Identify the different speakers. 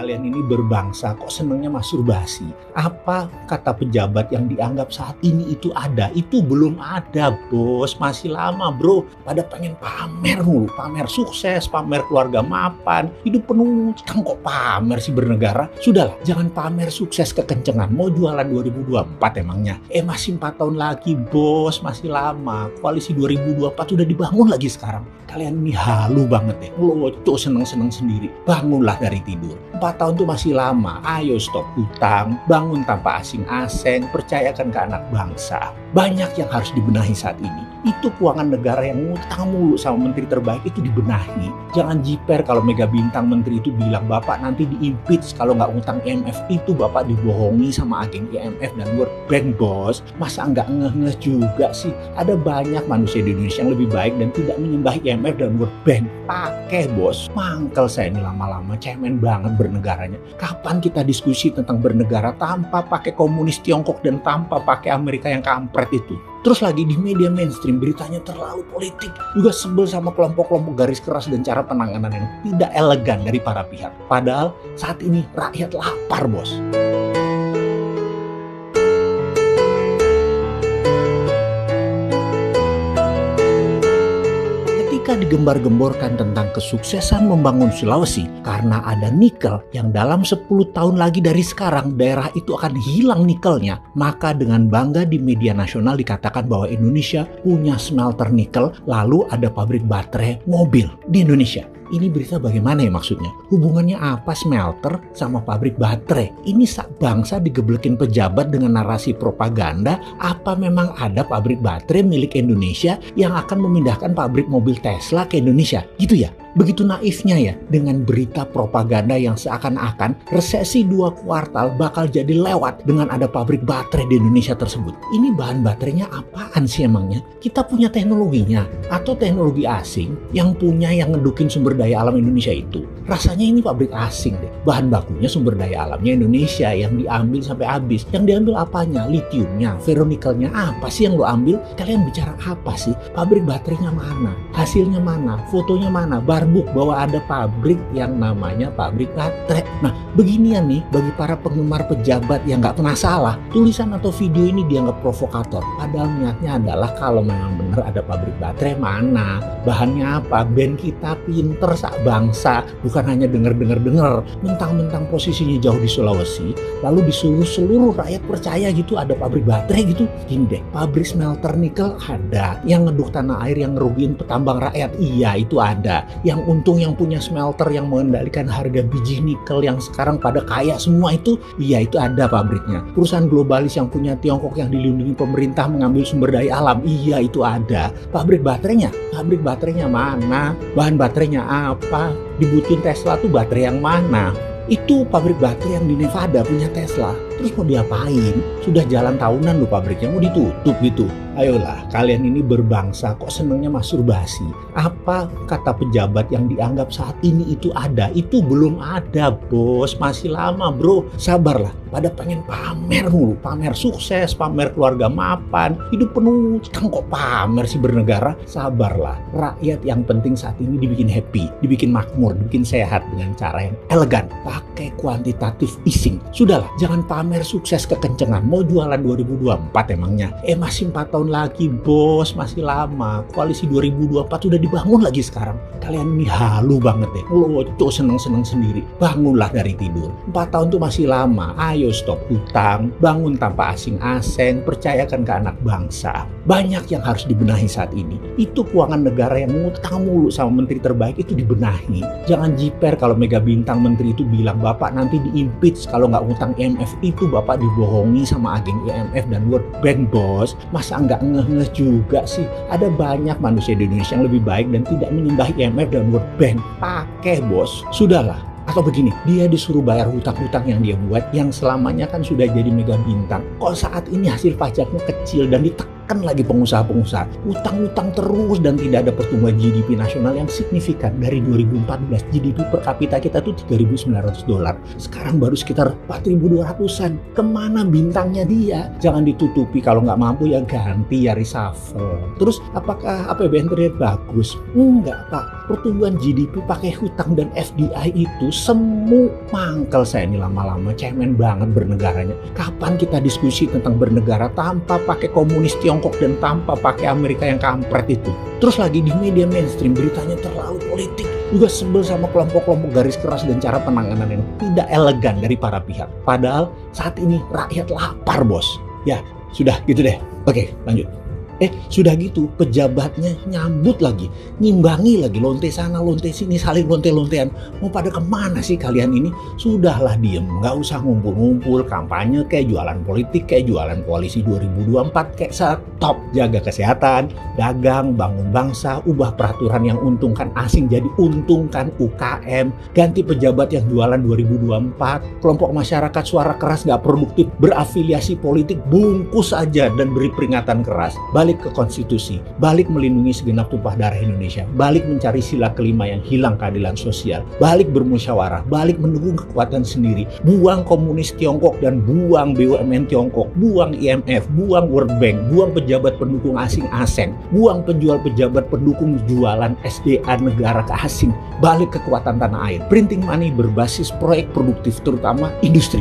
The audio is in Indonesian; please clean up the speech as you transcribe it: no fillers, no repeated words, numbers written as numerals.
Speaker 1: kalian ini berbangsa kok senangnya masturbasi? Apa kata pejabat yang dianggap saat ini itu ada? Itu belum ada, bos. Masih lama, bro. Pada pengen pamer mulu. Pamer sukses, pamer keluarga mapan. Hidup penuh utang kok pamer sih bernegara. Sudahlah, jangan pamer sukses kekencengan. Mau jualan 2024 emangnya? Masih 4 tahun lagi, bos. Masih lama. Koalisi 2024 udah dibangun lagi sekarang. Kalian ini halu banget ya. Ngeloco seneng-seneng sendiri. Bangunlah dari tidur. 4 tahun tuh masih lama. Ayo stop hutang. Bangun tanpa asing-asing. Percayakan ke anak bangsa. Banyak yang harus dibenahi saat ini. Itu keuangan negara yang ngutang mulu sama menteri terbaik itu dibenahi. Jangan jiper kalau mega bintang menteri itu bilang Bapak nanti di-impeach kalau nggak ngutang IMF. Itu Bapak dibohongi sama agen IMF dan World Bank, bos. Masa nggak ngeh-ngeh juga sih? Ada banyak manusia di Indonesia yang lebih baik dan tidak menyembah IMF dan World Bank. Pakai, bos. Mangkel saya ini lama-lama. Cemen banget bernegaranya. Kapan kita diskusi tentang bernegara tanpa pakai komunis Tiongkok dan tanpa pakai Amerika yang kampret itu? Terus lagi di media mainstream beritanya terlalu politik. Juga sebel sama kelompok-kelompok garis keras dan cara penanganan yang tidak elegan dari para pihak. Padahal saat ini rakyat lapar, bos. Ketika digembar-gemborkan tentang kesuksesan membangun Sulawesi karena ada nikel yang dalam 10 tahun lagi dari sekarang daerah itu akan hilang nikelnya, maka dengan bangga di media nasional dikatakan bahwa Indonesia punya smelter nikel, lalu ada pabrik baterai mobil di Indonesia. Ini berita bagaimana ya maksudnya? Hubungannya apa smelter sama pabrik baterai? Ini sak bangsa digeblekin pejabat dengan narasi propaganda. Apa memang ada pabrik baterai milik Indonesia yang akan memindahkan pabrik mobil Tesla ke Indonesia? Gitu ya? Begitu naifnya ya dengan berita propaganda yang seakan-akan resesi 2 kuartal bakal jadi lewat dengan ada pabrik baterai di Indonesia tersebut. Ini bahan baterainya apaan sih emangnya? Kita punya teknologinya atau teknologi asing yang punya yang ngedukin sumber daya alam Indonesia itu? Rasanya ini pabrik asing deh. Bahan bakunya sumber daya alamnya Indonesia yang diambil sampai habis. Yang diambil apanya? Litiumnya, ferronikelnya, apa sih yang lo ambil? Kalian bicara apa sih? Pabrik baterainya mana? Hasilnya mana? Fotonya mana? Barbuk bahwa ada pabrik yang namanya pabrik baterai. Nah, beginian nih bagi para penggemar pejabat yang nggak pernah salah, tulisan atau video ini dianggap provokator. Padahal niatnya adalah kalau memang benar ada pabrik baterai mana, bahannya apa, band kita pinter sak bangsa, bukan hanya dengar, mentang-mentang posisinya jauh di Sulawesi, lalu disuruh seluruh rakyat percaya gitu ada pabrik baterai gitu. Gini deh, pabrik smelter nikel ada, yang ngeduk tanah air yang ngerugiin petambang rakyat, iya itu ada, yang untung yang punya smelter yang mengendalikan harga biji nikel yang sekarang pada kaya semua itu, iya itu ada pabriknya. Perusahaan globalis yang punya Tiongkok yang dilindungi pemerintah mengambil sumber daya alam, iya itu ada. Pabrik baterainya mana? Bahan baterainya apa? Dibutuhin Tesla tuh baterai yang mana? Itu pabrik baterai yang di Nevada punya Tesla. Terus mau diapain? Sudah jalan tahunan loh pabriknya, mau ditutup gitu. Ayolah, kalian ini berbangsa kok senangnya masturbasi? Apa kata pejabat yang dianggap saat ini itu ada? Itu belum ada, bos. Masih lama, bro. Sabarlah. Pada pengen pamer mulu. Pamer sukses, pamer keluarga mapan. Hidup penuh utang kok pamer sih bernegara? Sabarlah. Rakyat yang penting saat ini dibikin happy, dibikin makmur, dibikin sehat dengan cara yang elegan. Pakai kuantitatif easing. Sudahlah, jangan pamer sukses kekencengan. Mau jualan 2024 emangnya? Masih 4 tahun lagi, bos. Masih lama. Koalisi 2024 udah dibangun lagi sekarang. Kalian ini halu banget deh. Ngeloco seneng-seneng sendiri. Bangunlah dari tidur. 4 tahun tuh masih lama. Ayo stop hutang. Bangun tanpa asing-asing. Percayakan ke anak bangsa. Banyak yang harus dibenahi saat ini. Itu keuangan negara yang ngutang mulu sama menteri terbaik itu dibenahi. Jangan jiper kalau mega bintang menteri itu bilang Bapak nanti di-impeach kalau nggak ngutang IMF. Itu Bapak dibohongi sama agen IMF dan World Bank, bos. Masa nggak ngeh-ngeh juga sih? Ada banyak manusia di Indonesia yang lebih baik dan tidak menyembah IMF dan World Bank. Pakai, bos. Sudahlah. Atau begini, dia disuruh bayar hutang-hutang yang dia buat yang selamanya kan sudah jadi mega bintang. Kok saat ini hasil pajaknya kecil dan ditekan tekan lagi pengusaha-pengusaha. Utang-utang terus dan tidak ada pertumbuhan GDP nasional yang signifikan. Dari 2014 GDP per kapita kita tuh $3.900. Sekarang baru sekitar 4.200-an. Kemana bintangnya dia? Jangan ditutupi, kalau nggak mampu ya ganti, ya reshuffle. Terus apakah APBN terlihat bagus? Enggak, Pak. Pertumbuhan GDP pakai hutang dan FDI itu semu mangkel saya ini lama-lama. Cemen banget bernegaranya. Kapan kita diskusi tentang bernegara tanpa pakai komunis Tiongkok dan tanpa pakai Amerika yang kampret itu? Terus lagi di media mainstream beritanya terlalu politik. Juga sebel sama kelompok-kelompok garis keras dan cara penanganan yang tidak elegan dari para pihak. Padahal saat ini rakyat lapar, bos. Ya, sudah gitu deh. Oke, lanjut. Sudah gitu pejabatnya nyambut lagi, ngimbangi lagi, lonte sana lonte sini, saling lonte-lontean. Mau pada kemana sih kalian ini? Sudahlah diem, nggak usah ngumpul-ngumpul, kampanye kayak jualan politik, kayak jualan koalisi 2024, kayak stop. Jaga kesehatan, dagang, bangun bangsa, ubah peraturan yang untungkan asing jadi untungkan UKM, ganti pejabat yang jualan 2024, kelompok masyarakat suara keras nggak produktif, berafiliasi politik, bungkus aja dan beri peringatan keras. Balik ke konstitusi, balik melindungi segenap tumpah darah Indonesia, balik mencari sila kelima yang hilang keadilan sosial, balik bermusyawarah, balik mendukung kekuatan sendiri, buang komunis Tiongkok dan buang BUMN Tiongkok, buang IMF, buang World Bank, buang pejabat pendukung asing, buang penjual-pejabat pendukung jualan SDA negara ke asing, balik kekuatan tanah air, printing money berbasis proyek produktif terutama industri.